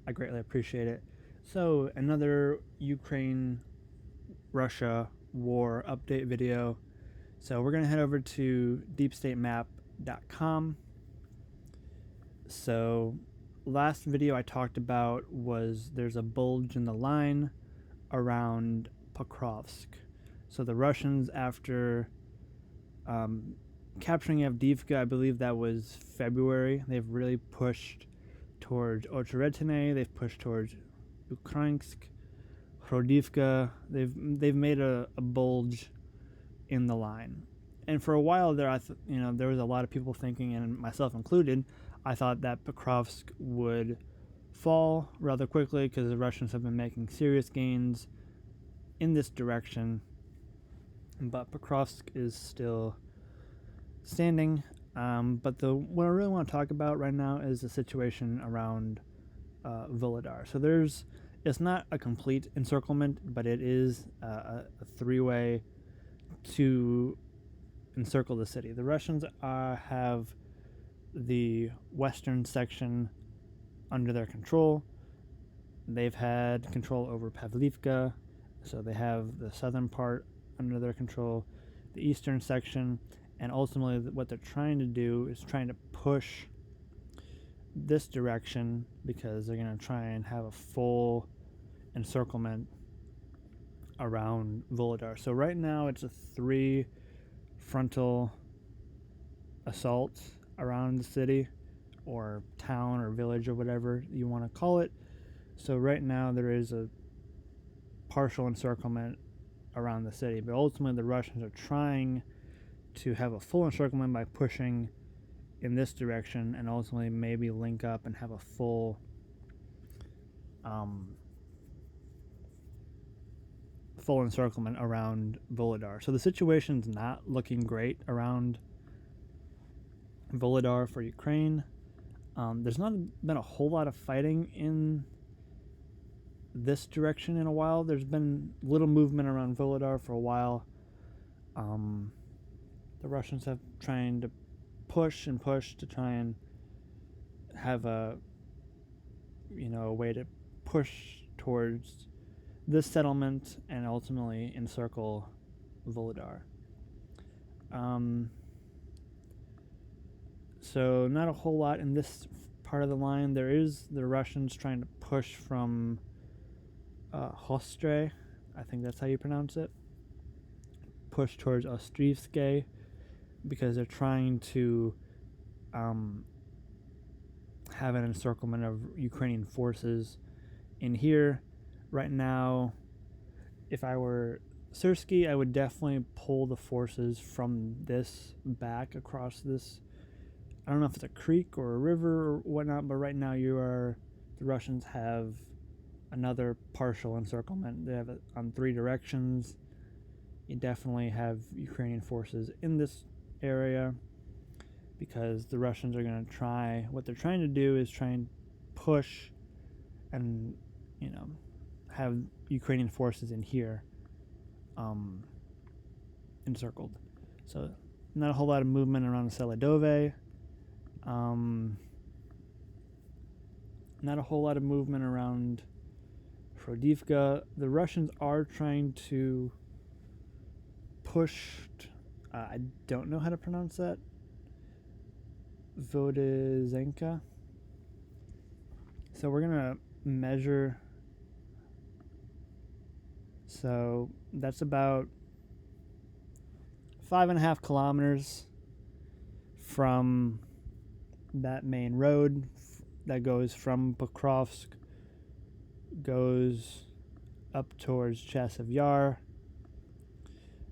I greatly appreciate it. So, another Ukraine-Russia war update video. So, we're going to head over to deepstatemap.com. So, last video I talked about was there's a bulge in the line around Pokrovsk. So, the Russians, after capturing Avdiivka, I believe that was February, they've really pushed towards Ocheretine, they've pushed towards Ukrainsk, Hrodivka. They've made a bulge in the line, and for a while there, there was a lot of people thinking, and myself included, I thought that Pokrovsk would fall rather quickly because the Russians have been making serious gains in this direction, but Pokrovsk is still standing. But what I really want to talk about right now is the situation around Vuhledar. So it's not a complete encirclement, but it is a three-way to encircle the city. The Russians have the western section under their control. They've had control over Pavlivka, so they have the southern part under their control, the eastern section, and ultimately what they're trying to do is trying to push this direction because they're going to try and have a full encirclement around Vuhledar. So right now it's a 3 frontal assault around the city or town or village or whatever you want to call it. So right now there is a partial encirclement around the city, but ultimately the Russians are trying to have a full encirclement by pushing in this direction and ultimately maybe link up and have a full encirclement around Vuhledar. So the situation's not looking great around Vuhledar for Ukraine. There's not been a whole lot of fighting in this direction in a while. There's been little movement around Vuhledar for a while. The Russians have trying to push to try and have a way to push towards this settlement and ultimately encircle Vuhledar. So not a whole lot in this part of the line. There is the Russians trying to push from Hostre, I think that's how you pronounce it, push towards Ostrivske, because they're trying to have an encirclement of Ukrainian forces in here. Right now, if I were Sersky, I would definitely pull the forces from this back across this. I don't know if it's a creek or a river or whatnot, but right now the Russians have another partial encirclement. They have it on 3 directions. You definitely have Ukrainian forces in this area because the Russians are going to what they're trying to do is try and push and, have Ukrainian forces in here encircled. So not a whole lot of movement around Seladove. Not a whole lot of movement around Hrodivka. The Russians are trying to push. I don't know how to pronounce that. Vodyzenka. So we're gonna measure. So that's about 5.5 kilometers from that main road that goes from Pokrovsk, goes up towards Chasiv Yar.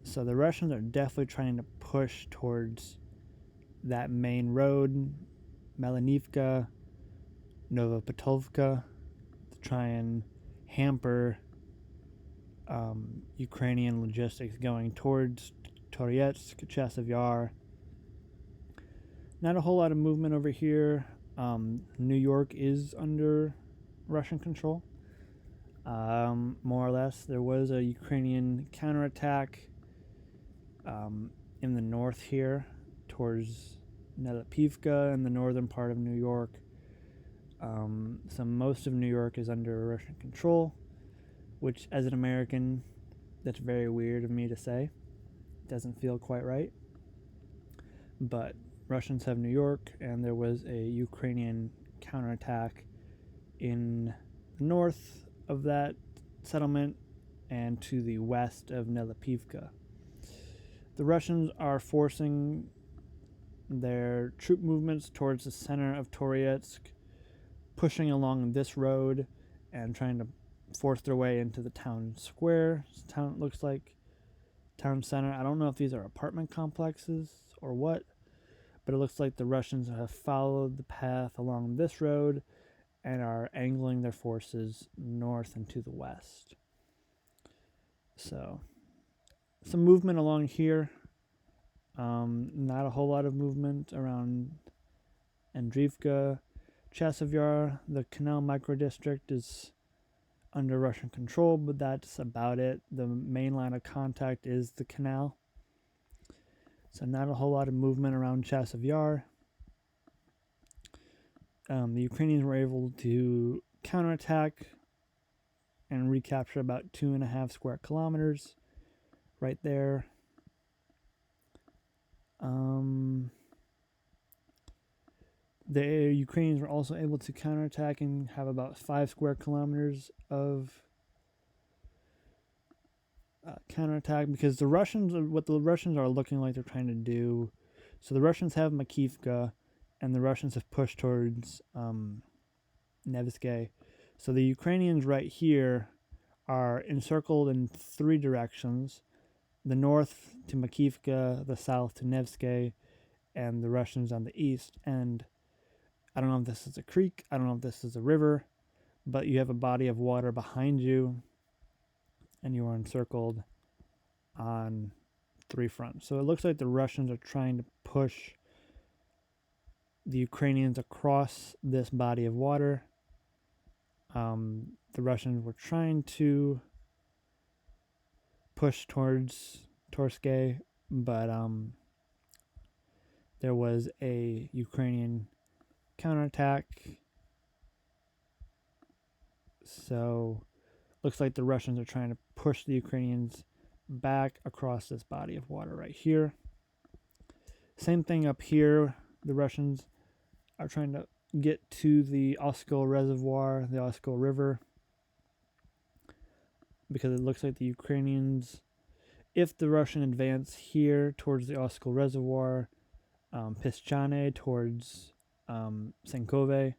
So the Russians are definitely trying to push towards that main road, Melanivka, Novopetovka, to try and hamper Ukrainian logistics going towards Toretsk, Chasiv Yar. Not a whole lot of movement over here. New York is under Russian control. More or less. There was a Ukrainian counterattack in the north here towards Nelipivka in the northern part of New York. So most of New York is under Russian control, which, as an American, that's very weird of me to say. Doesn't feel quite right. But Russians have New York, and there was a Ukrainian counterattack in the north of that settlement and to the west of Nelipivka. The Russians are forcing their troop movements towards the center of Toretsk, pushing along this road and trying to force their way into the town square. Town looks like town center. I don't know if these are apartment complexes or what, but it looks like the Russians have followed the path along this road and are angling their forces north and to the west. So, some movement along here. Not a whole lot of movement around Andriivka. Chasiv Yar, the canal microdistrict, is under Russian control, but that's about it. The main line of contact is the canal. So not a whole lot of movement around Chasiv Yar. The Ukrainians were able to counterattack and recapture about 2.5 square kilometers right there. The Ukrainians were also able to counterattack and have about 5 square kilometers of counterattack, because what the Russians are looking like they're trying to do. So the Russians have Makivka, and the Russians have pushed towards Nevsky. So the Ukrainians right here are encircled in 3 directions: the north to Makivka, the south to Nevsky, and the Russians on the east. And I don't know if this is a creek, I don't know if this is a river, but you have a body of water behind you, and you are encircled on 3 fronts. So it looks like the Russians are trying to push the Ukrainians across this body of water. The Russians were trying to push towards Torske, but there was a Ukrainian counterattack. So looks like the Russians are trying to push the Ukrainians back across this body of water right here. Same thing up here. The Russians are trying to get to the Oskil Reservoir, the Oskil River, because it looks like the Ukrainians, if the Russian advance here towards the Oskil Reservoir, Pischane towards Senkove,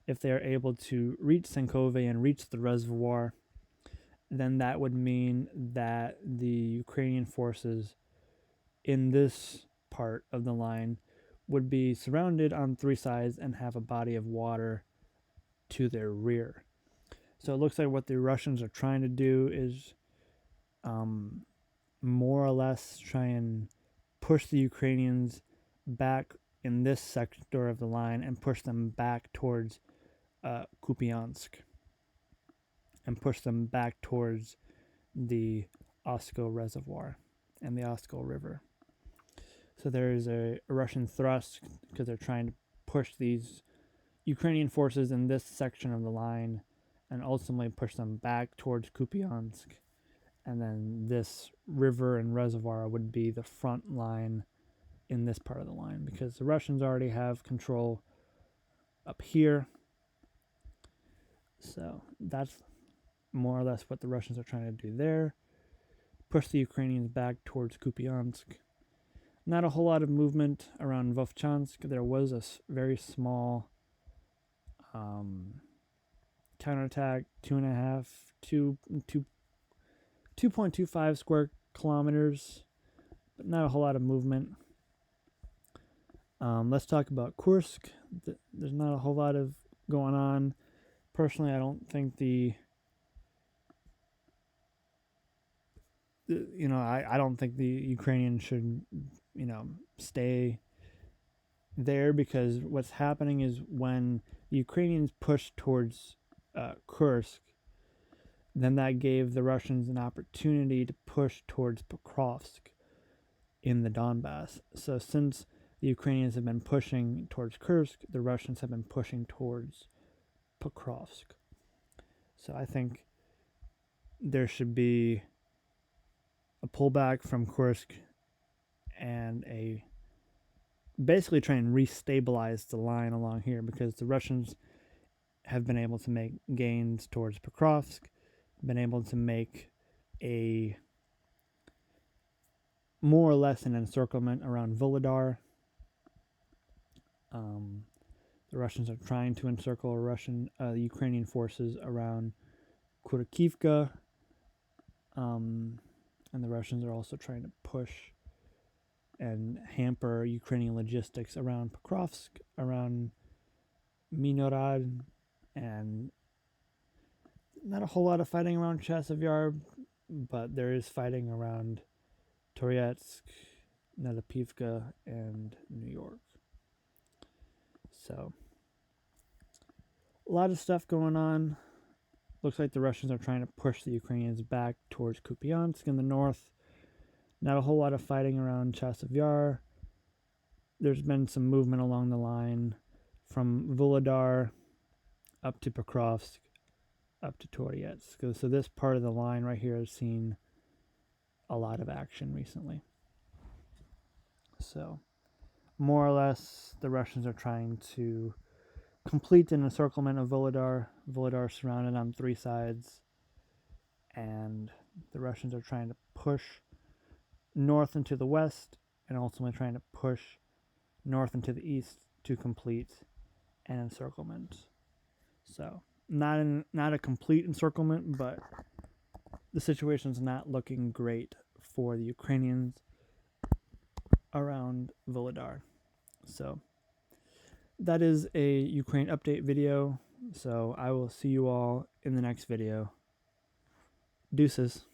if they are able to reach Senkove and reach the reservoir, then that would mean that the Ukrainian forces in this part of the line would be surrounded on 3 sides and have a body of water to their rear. So it looks like what the Russians are trying to do is more or less try and push the Ukrainians back in this sector of the line and push them back towards Kupiansk and push them back towards the Oskil Reservoir and the Oskil River. So there is a Russian thrust because they're trying to push these Ukrainian forces in this section of the line and ultimately push them back towards Kupiansk. And then this river and reservoir would be the front line in this part of the line, because the Russians already have control up here. So that's more or less what the Russians are trying to do there. Push the Ukrainians back towards Kupiansk. Not a whole lot of movement around Vovchansk. There was a very small counterattack, 2.25 square kilometers, but not a whole lot of movement. Let's talk about Kursk. There's not a whole lot of going on. Personally, I don't think I don't think the Ukrainians should, stay there, because what's happening is when the Ukrainians push towards Kursk, then that gave the Russians an opportunity to push towards Pokrovsk in the Donbass. So since the Ukrainians have been pushing towards Kursk, the Russians have been pushing towards Pokrovsk. So I think there should be a pullback from Kursk and a basically try and restabilize the line along here, because the Russians have been able to make gains towards Pokrovsk, been able to make a more or less an encirclement around Vuhledar. The Russians are trying to encircle Ukrainian forces around Kharkivka, and the Russians are also trying to push and hamper Ukrainian logistics around Pokrovsk, around Minorad, and not a whole lot of fighting around Chasiv Yar, but there is fighting around Toretsk, Netopivka, and New York. So, a lot of stuff going on. Looks like the Russians are trying to push the Ukrainians back towards Kupiansk in the north. Not a whole lot of fighting around Chasiv Yar. There's been some movement along the line from Vuhledar up to Pokrovsk, up to Toretsk. So this part of the line right here has seen a lot of action recently. So, more or less, the Russians are trying to complete an encirclement of Vuhledar. Vuhledar is surrounded on three sides, and the Russians are trying to push north into the west, and ultimately trying to push north into the east to complete an encirclement. So, not a complete encirclement, but the situation's not looking great for the Ukrainians around Vuhledar. So, that is a Ukraine update video. So, I will see you all in the next video. Deuces.